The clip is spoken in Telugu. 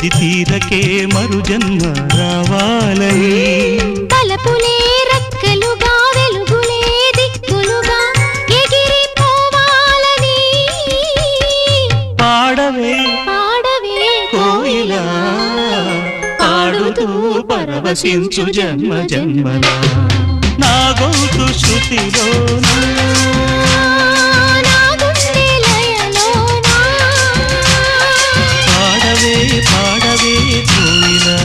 అది తీరకే మరు జన్మ రావాలని తలపులే రక్కలుగా వెలుగులే దిక్కులుగా ఎగిరిపోవాలని పాడవే పాడవే కోయిలా పాడుతూ పరవశించు జన్మ జన్మలా నా గొంతు శృతిలోనా నా గుండె లయలోనా పాడవే పాడవే